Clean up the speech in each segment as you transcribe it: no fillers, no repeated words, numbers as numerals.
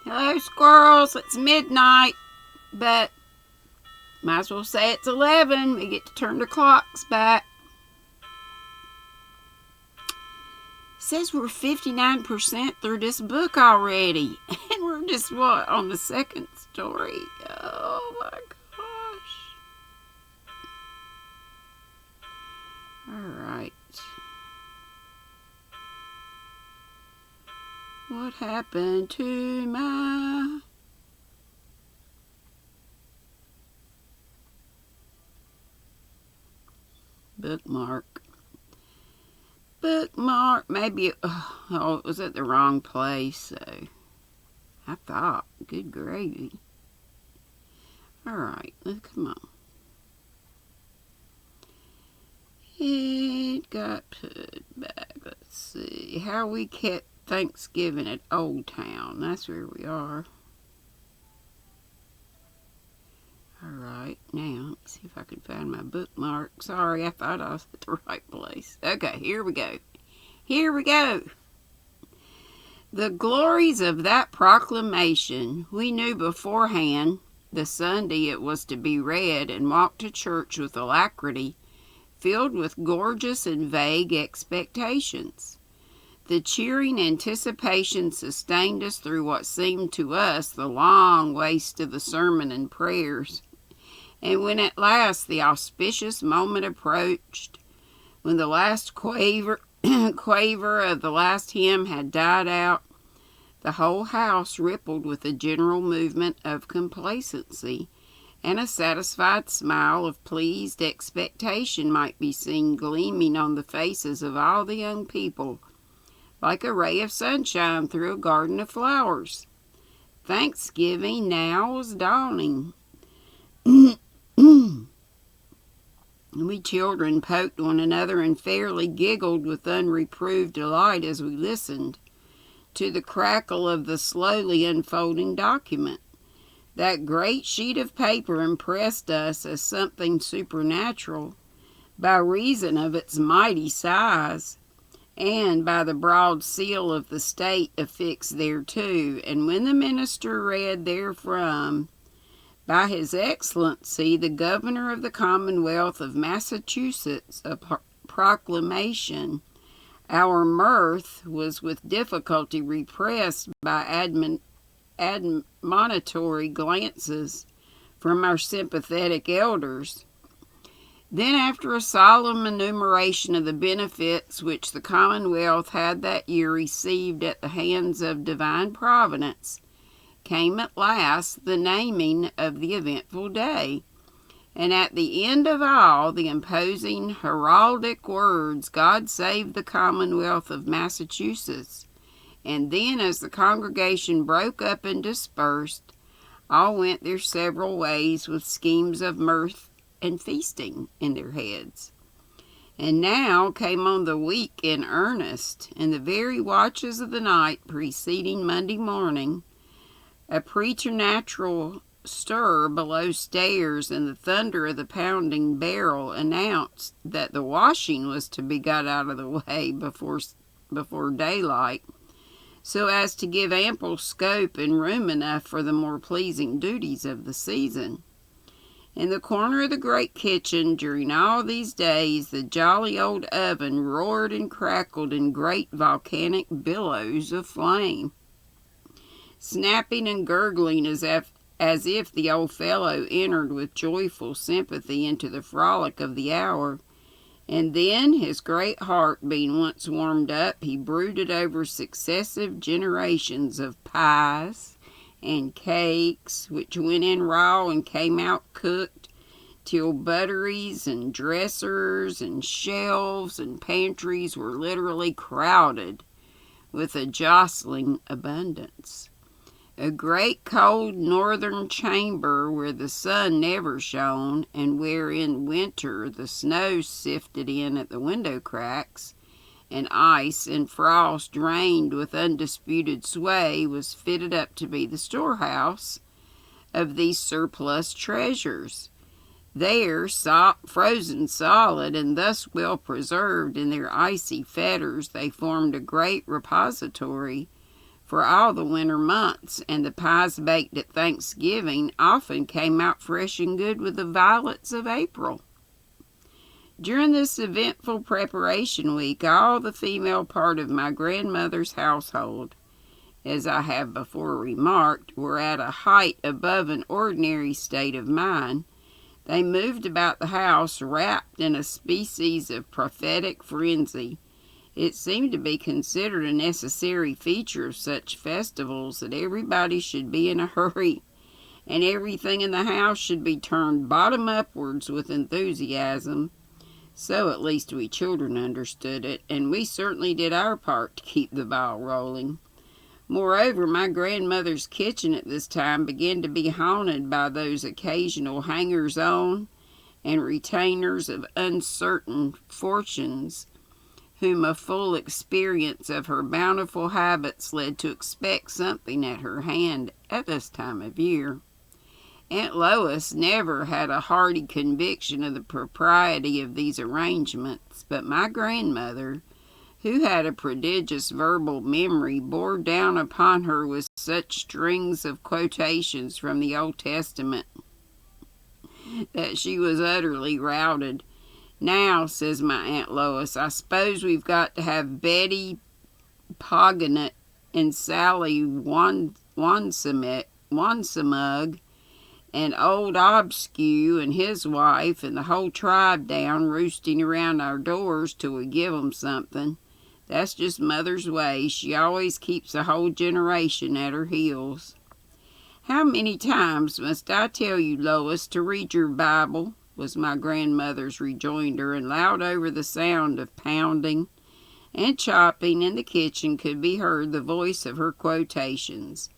Hello, squirrels. It's midnight, but might as well say it's 11. We get to turn the clocks back. It says we're 59% through this book already, and we're just, on the second story. Oh my gosh. Alright. What happened to my bookmark? Maybe it was at the wrong place, so I thought, good gravy. Alright, come on. It got put back. Let's see. How we kept Thanksgiving at Oldtown. That's where we are. Alright, now, let's see if I can find my bookmark. Sorry, I thought I was at the right place. Okay, here we go. Here we go. The glories of that proclamation we knew beforehand the Sunday it was to be read, and walked to church with alacrity, filled with gorgeous and vague expectations. The cheering anticipation sustained us through what seemed to us the long waste of the sermon and prayers. And when at last the auspicious moment approached, when the last quaver of the last hymn had died out, the whole house rippled with a general movement of complacency, and a satisfied smile of pleased expectation might be seen gleaming on the faces of all the young people, like a ray of sunshine through a garden of flowers. Thanksgiving now was dawning. We children poked one another and fairly giggled with unreproved delight as we listened to the crackle of the slowly unfolding document. That great sheet of paper impressed us as something supernatural by reason of its mighty size, and by the broad seal of the state affixed thereto. And when the minister read therefrom, by His Excellency the Governor of the Commonwealth of Massachusetts, a proclamation, our mirth was with difficulty repressed by admonitory glances from our sympathetic elders. Then, after a solemn enumeration of the benefits which the Commonwealth had that year received at the hands of divine providence, came at last the naming of the eventful day, and at the end of all the imposing heraldic words, God save the Commonwealth of Massachusetts. And then, as the congregation broke up and dispersed, all went their several ways with schemes of mirth and feasting in their heads. And now came on the week in earnest, in the very watches of the night preceding Monday morning, a preternatural stir below stairs, and the thunder of the pounding barrel announced that the washing was to be got out of the way before daylight, so as to give ample scope and room enough for the more pleasing duties of the season. In the corner of the great kitchen, during all these days, the jolly old oven roared and crackled in great volcanic billows of flame, snapping and gurgling as if the old fellow entered with joyful sympathy into the frolic of the hour. And then, his great heart being once warmed up, he brooded over successive generations of pies and cakes, which went in raw and came out cooked, till butteries and dressers and shelves and pantries were literally crowded with a jostling abundance. A great cold northern chamber where the sun never shone, and where in winter the snow sifted in at the window cracks, and ice and frost drained with undisputed sway, was fitted up to be the storehouse of these surplus treasures. There, frozen solid, and thus well preserved in their icy fetters, they formed a great repository for all the winter months, and the pies baked at Thanksgiving often came out fresh and good with the violets of April. During this eventful preparation week, all the female part of my grandmother's household, as I have before remarked, were at a height above an ordinary state of mind. They moved about the house wrapped in a species of prophetic frenzy. It seemed to be considered a necessary feature of such festivals that everybody should be in a hurry, and everything in the house should be turned bottom upwards with enthusiasm. So at least we children understood it, and we certainly did our part to keep the ball rolling. Moreover, my grandmother's kitchen at this time began to be haunted by those occasional hangers-on and retainers of uncertain fortunes, whom a full experience of her bountiful habits led to expect something at her hand at this time of year. Aunt Lois never had a hearty conviction of the propriety of these arrangements, but my grandmother, who had a prodigious verbal memory, bore down upon her with such strings of quotations from the Old Testament that she was utterly routed. "Now," says my Aunt Lois, "I suppose we've got to have Betty Poganut and Sally Wansamug and old Obscue and his wife and the whole tribe down roosting around our doors till we give 'em something. That's just Mother's way. She always keeps a whole generation at her heels." "How many times must I tell you, Lois, to read your Bible?" was my grandmother's rejoinder, and loud over the sound of pounding and chopping in the kitchen could be heard the voice of her quotations.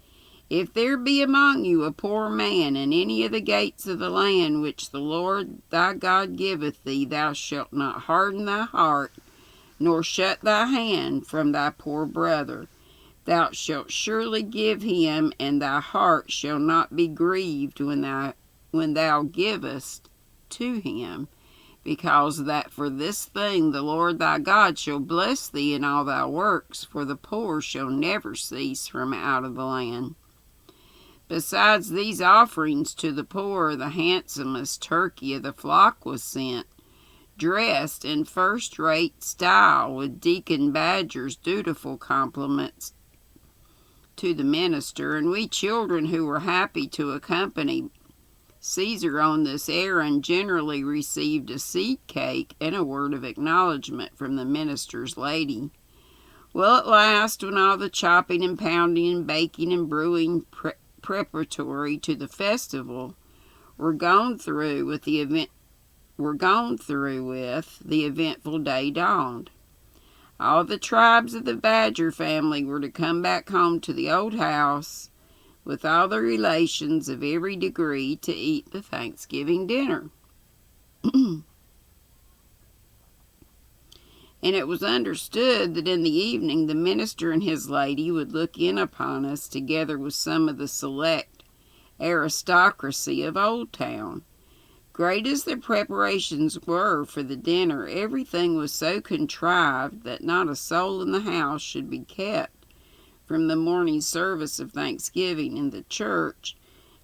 "If there be among you a poor man in any of the gates of the land which the Lord thy God giveth thee, thou shalt not harden thy heart, nor shut thy hand from thy poor brother. Thou shalt surely give him, and thy heart shall not be grieved when thou givest to him, because that for this thing the Lord thy God shall bless thee in all thy works, for the poor shall never cease from out of the land. Besides these offerings to the poor, the handsomest turkey of the flock was sent, dressed in first-rate style, with Deacon Badger's dutiful compliments to the minister, and we children who were happy to accompany Caesar on this errand generally received a seed cake and a word of acknowledgment from the minister's lady. Well, at last, when all the chopping and pounding and baking and brewing preparatory to the festival were gone through with, the eventful day dawned. All the tribes of the Badger family were to come back home to the old house with all the relations of every degree to eat the Thanksgiving dinner. And it was understood that in the evening the minister and his lady would look in upon us, together with some of the select aristocracy of Oldtown. Great as the preparations were for the dinner, everything was so contrived that not a soul in the house should be kept from the morning service of Thanksgiving in the church,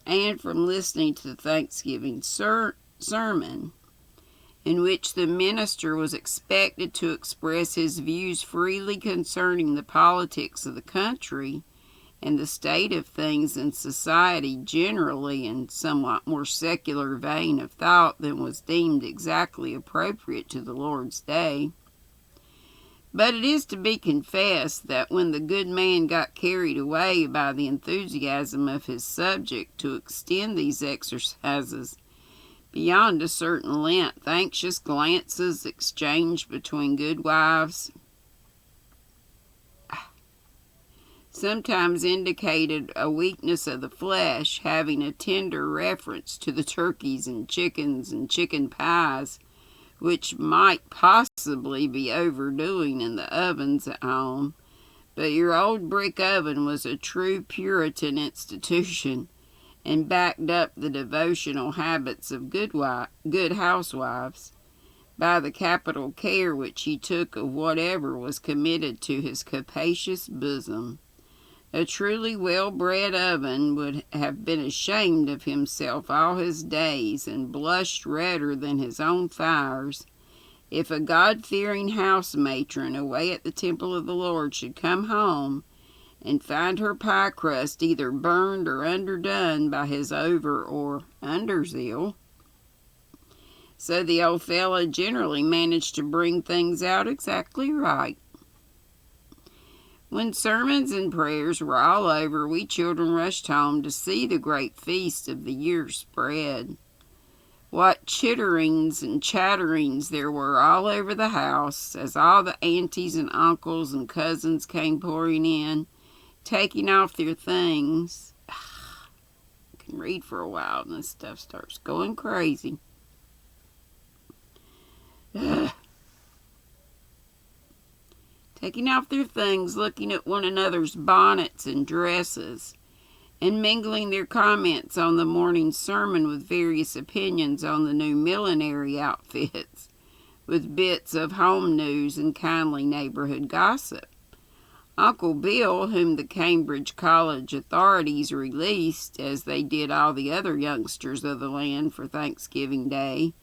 and from listening to the Thanksgiving sermon, in which the minister was expected to express his views freely concerning the politics of the country and the state of things in society generally, in somewhat more secular vein of thought than was deemed exactly appropriate to the Lord's day. But it is to be confessed that when the good man got carried away by the enthusiasm of his subject to extend these exercises beyond a certain length, anxious glances exchanged between good wives sometimes indicated a weakness of the flesh, having a tender reference to the turkeys and chicken pies, which might possibly be overdoing in the ovens at home. But your old brick oven was a true Puritan institution, and backed up the devotional habits of good housewives by the capital care which he took of whatever was committed to his capacious bosom. A truly well-bred oven would have been ashamed of himself all his days and blushed redder than his own fires if a God-fearing house matron away at the temple of the Lord should come home and find her pie crust either burned or underdone by his over or underzeal. So the old fellow generally managed to bring things out exactly right. When sermons and prayers were all over, we children rushed home to see the great feast of the year spread. What chitterings and chatterings there were all over the house as all the aunties and uncles and cousins came pouring in, taking off their things. I can read for a while and this stuff starts going crazy. Taking off their things, looking at one another's bonnets and dresses, and mingling their comments on the morning sermon with various opinions on the new millinery outfits, with bits of home news and kindly neighborhood gossip. Uncle Bill, whom the Cambridge College authorities released, as they did all the other youngsters of the land for Thanksgiving Day,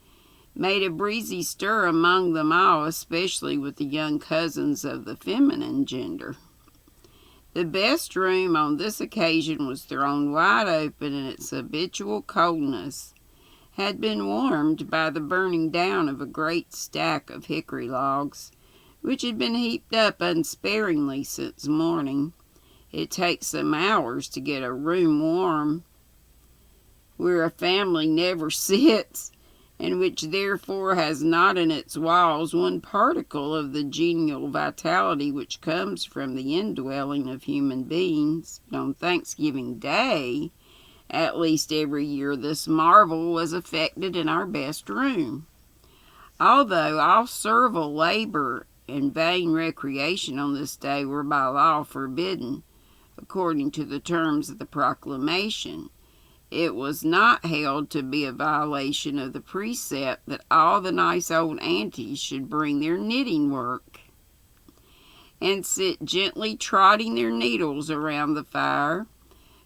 made a breezy stir among them all, especially with the young cousins of the feminine gender. The best room on this occasion was thrown wide open, and its habitual coldness had been warmed by the burning down of a great stack of hickory logs, which had been heaped up unsparingly since morning. It takes some hours to get a room warm where a family never sits, and which therefore has not in its walls one particle of the genial vitality which comes from the indwelling of human beings. But on Thanksgiving Day, at least every year, this marvel was effected in our best room. Although all servile labor and vain recreation on this day were by law forbidden, according to the terms of the proclamation, it was not held to be a violation of the precept that all the nice old aunties should bring their knitting work and sit gently trotting their needles around the fire,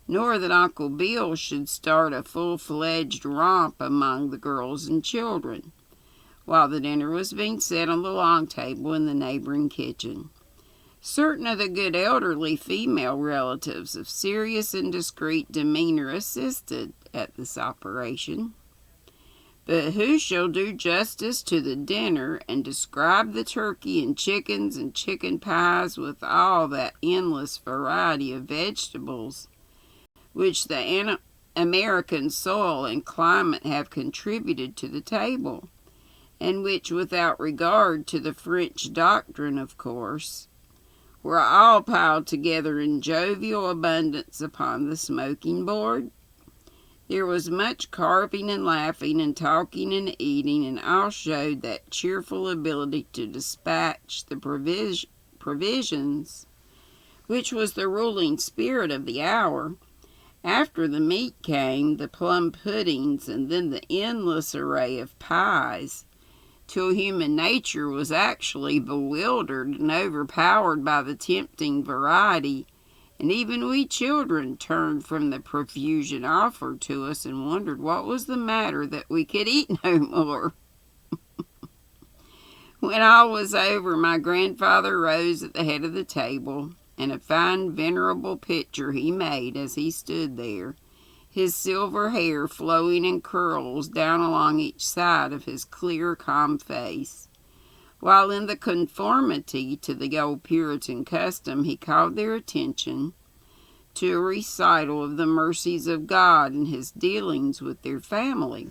nor that Uncle Bill should start a full-fledged romp among the girls and children, while the dinner was being set on the long table in the neighboring kitchen. Certain of the good elderly female relatives of serious and discreet demeanor assisted at this operation. But who shall do justice to the dinner and describe the turkey and chickens and chicken pies with all that endless variety of vegetables which the American soil and climate have contributed to the table, and which, without regard to the French doctrine, of course, were all piled together in jovial abundance upon the smoking board? There was much carving and laughing and talking and eating, and all showed that cheerful ability to dispatch the provisions, which was the ruling spirit of the hour. After the meat came the plum puddings, and then the endless array of pies, till human nature was actually bewildered and overpowered by the tempting variety, and even we children turned from the profusion offered to us and wondered what was the matter that we could eat no more. When all was over, my grandfather rose at the head of the table, and a fine venerable picture he made as he stood there, his silver hair flowing in curls down along each side of his clear, calm face, while in the conformity to the old Puritan custom he called their attention to a recital of the mercies of God and his dealings with their family.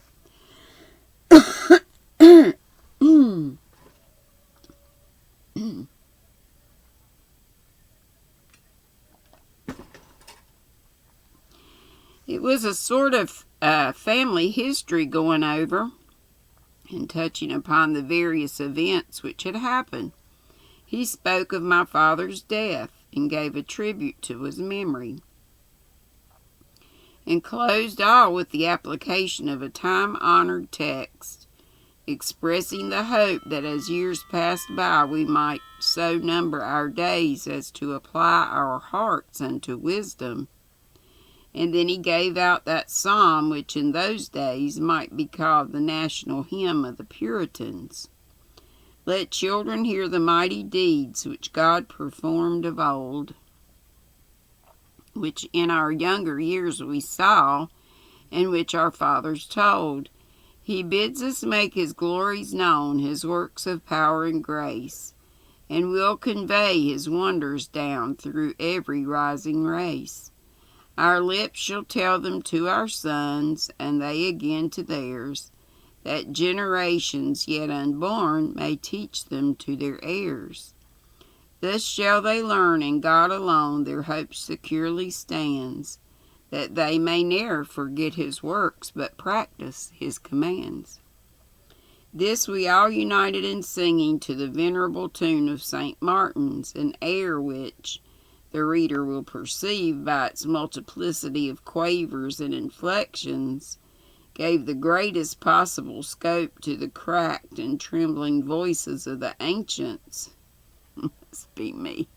It was a sort of family history going over and touching upon the various events which had happened. He spoke of my father's death and gave a tribute to his memory, and closed all with the application of a time-honored text expressing the hope that as years passed by we might so number our days as to apply our hearts unto wisdom. And then he gave out that psalm which in those days might be called the national hymn of the Puritans. Let children hear the mighty deeds which God performed of old, which in our younger years we saw, and which our fathers told. He bids us make his glories known, his works of power and grace, and will convey his wonders down through every rising race. Our lips shall tell them to our sons, and they again to theirs, that generations yet unborn may teach them to their heirs. Thus shall they learn in God alone their hope securely stands, that they may ne'er forget his works, but practice his commands. This we all united in singing to the venerable tune of St. Martin's, an air which, the reader will perceive by its multiplicity of quavers and inflections, gave the greatest possible scope to the cracked and trembling voices of the ancients, must be me,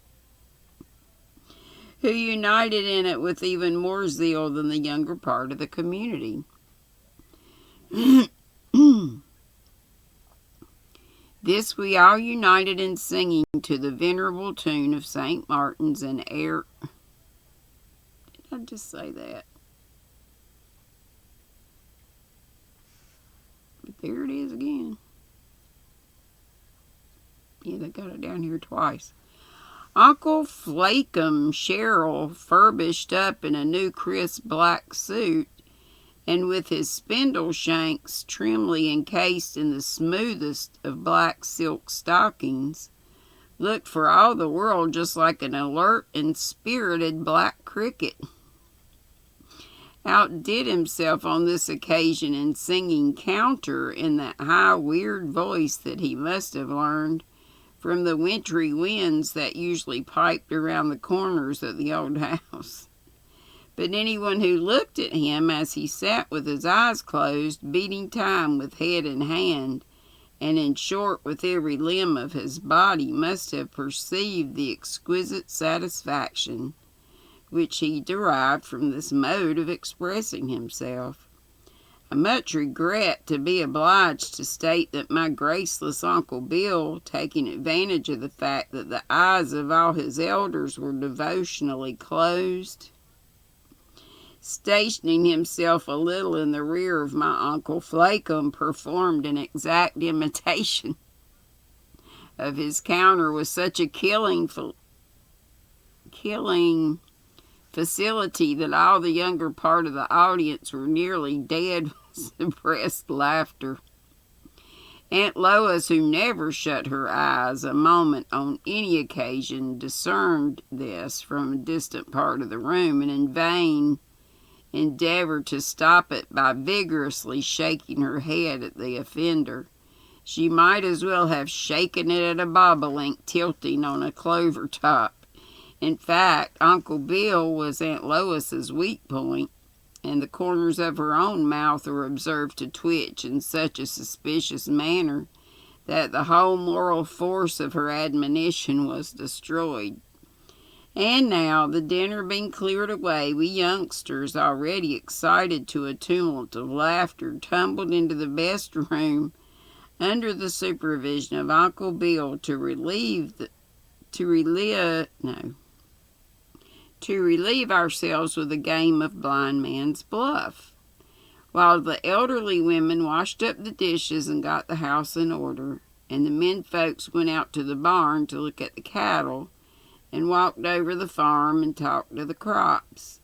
who united in it with even more zeal than the younger part of the community. This we all united in singing to the venerable tune of St. Martin's and air. Did I just say that? But there it is again. Yeah, they got it down here twice. Uncle Flakum Sherrill, furbished up in a new crisp black suit, and with his spindle shanks trimly encased in the smoothest of black silk stockings, looked for all the world just like an alert and spirited black cricket. Outdid himself on this occasion in singing counter in that high, weird voice that he must have learned from the wintry winds that usually piped around the corners of the old house. But anyone who looked at him as he sat with his eyes closed, beating time with head and hand, and in short with every limb of his body, must have perceived the exquisite satisfaction which he derived from this mode of expressing himself. I much regret to be obliged to state that my graceless Uncle Bill, taking advantage of the fact that the eyes of all his elders were devotionally closed, stationing himself a little in the rear of my Uncle Flakum, performed an exact imitation of his counter with such a killing facility that all the younger part of the audience were nearly dead with suppressed laughter. Aunt Lois, who never shut her eyes a moment on any occasion, discerned this from a distant part of the room, and in vain endeavored to stop it by vigorously shaking her head at the offender. She might as well have shaken it at a bobolink tilting on a clover top. In fact, Uncle Bill was Aunt Lois's weak point, and the corners of her own mouth were observed to twitch in such a suspicious manner that the whole moral force of her admonition was destroyed. And now, the dinner being cleared away, we youngsters, already excited to a tumult of laughter, tumbled into the best room under the supervision of Uncle Bill to relieve ourselves with a game of blind man's bluff, while the elderly women washed up the dishes and got the house in order, and the men folks went out to the barn to look at the cattle, and walked over the farm and talked of the crops.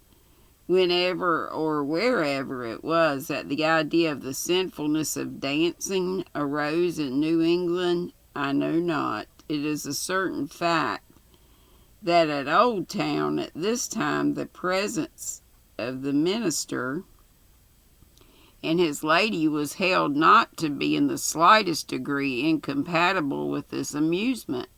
Whenever or wherever it was that the idea of the sinfulness of dancing arose in New England, I know not. It is a certain fact that at Oldtown at this time the presence of the minister and his lady was held not to be in the slightest degree incompatible with this amusement.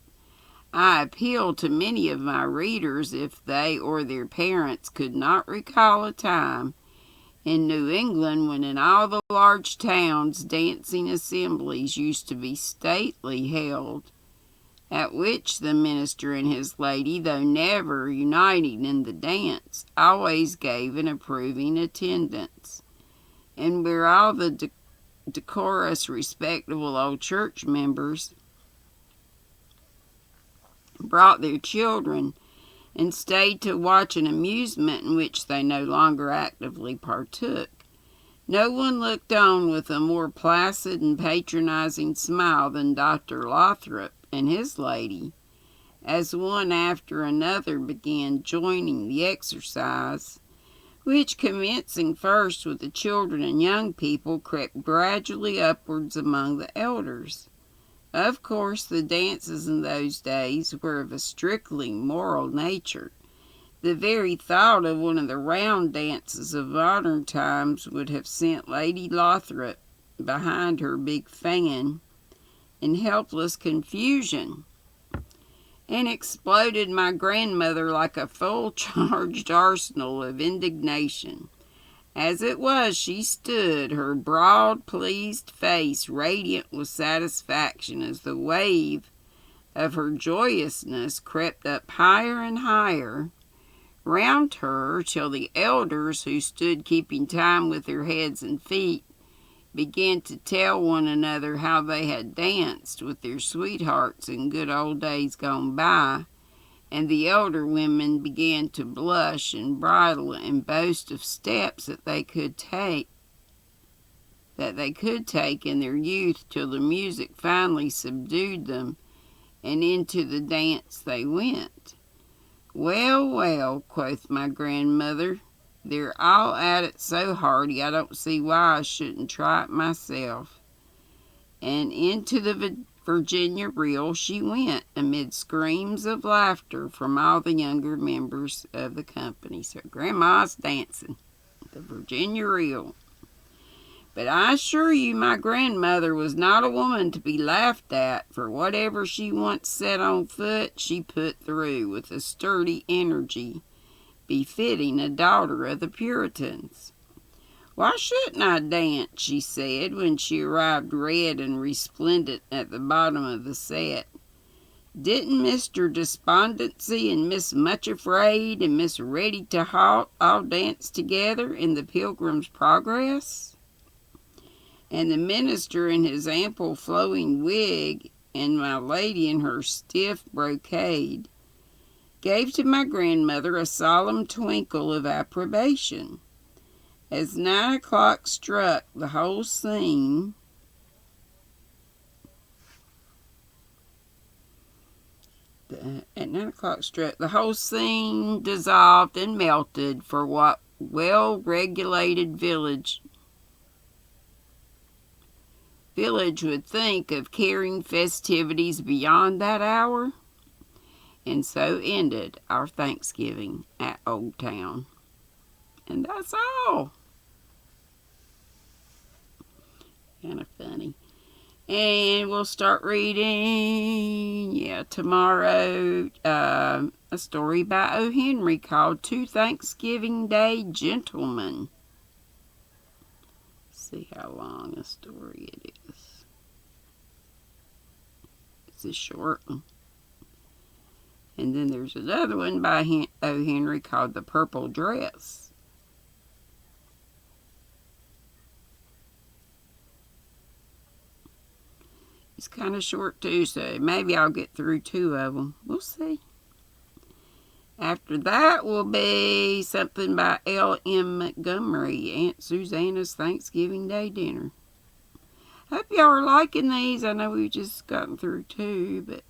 I appeal to many of my readers if they or their parents could not recall a time In New England, when in all the large towns dancing assemblies used to be stately held, at which the minister and his lady, though never uniting in the dance, always gave an approving attendance, and where all the decorous, respectable old church members brought their children and stayed to watch an amusement in which they no longer actively partook, no one looked on with a more placid and patronizing smile than Dr. Lothrop and his lady, as one after another began joining the exercise, which, commencing first with the children and young people, crept gradually upwards among the elders. Of course, the dances in those days were of a strictly moral nature. The very thought of one of the round dances of modern times would have sent Lady Lothrop behind her big fan in helpless confusion, and exploded my grandmother like a full-charged arsenal of indignation. As it was, she stood, her broad, pleased face radiant with satisfaction as the wave of her joyousness crept up higher and higher round her till the elders, who stood keeping time with their heads and feet, began to tell one another how they had danced with their sweethearts in good old days gone by, and the elder women began to blush and bridle and boast of steps that they could take in their youth, till the music finally subdued them, and into the dance they went. "Well, well," quoth my grandmother, "they're all at it so hearty, I don't see why I shouldn't try it myself." And into the Virginia reel she went, amid screams of laughter from all the younger members of the company. So Grandma's dancing the Virginia reel. But I assure you my grandmother was not a woman to be laughed at, for whatever she once set on foot she put through with a sturdy energy befitting a daughter of the Puritans. "Why shouldn't I dance?" she said, when she arrived red and resplendent at the bottom of the set. "Didn't Mr. Despondency and Miss Much Afraid and Miss Ready to Halt all dance together in the Pilgrim's Progress?" And the minister in his ample flowing wig, and my lady in her stiff brocade, gave to my grandmother a solemn twinkle of approbation. As 9 o'clock struck, the whole scene dissolved and melted for what well-regulated village would think of carrying festivities beyond that hour. And so ended our Thanksgiving at Oldtown. And that's all. Kind of funny. And we'll start reading, tomorrow, a story by O. Henry called Two Thanksgiving Day Gentlemen. See how long a story it is. It's a short one. And then there's another one by O. Henry called The Purple Dress. It's kind of short too, so maybe I'll get through 2 of them. We'll see. After that will be something by L.M. Montgomery, Aunt Susanna's Thanksgiving Day Dinner. Hope y'all are liking these. I know we've just gotten through 2, but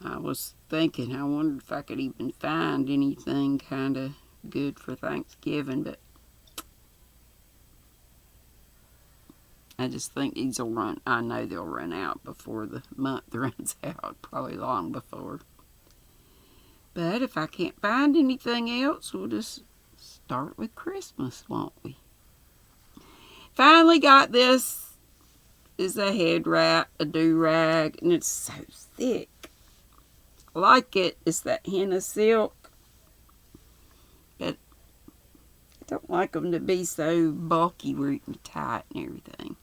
I was thinking, I wondered if I could even find anything kind of good for Thanksgiving, but I just think these will run. I know they'll run out before the month runs out, probably long before. But if I can't find anything else, we'll just start with Christmas, won't we? Finally got this. Is a head wrap, a do-rag, and it's so thick. I like it. It's that henna silk. like them to be so bulky where you can tie it and everything.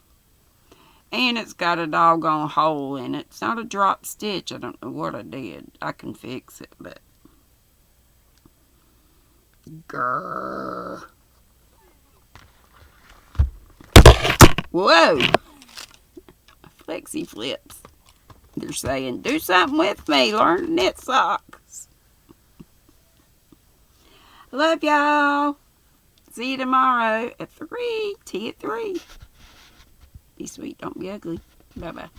And it's got a doggone hole in it. It's not a drop stitch. I don't know what I did. I can fix it, but... Grrr. Whoa! Flexi flips. They're saying, do something with me. Learn to knit socks. Love y'all. See you tomorrow at 3. Tea at 3. Be sweet. Don't be ugly. Bye-bye.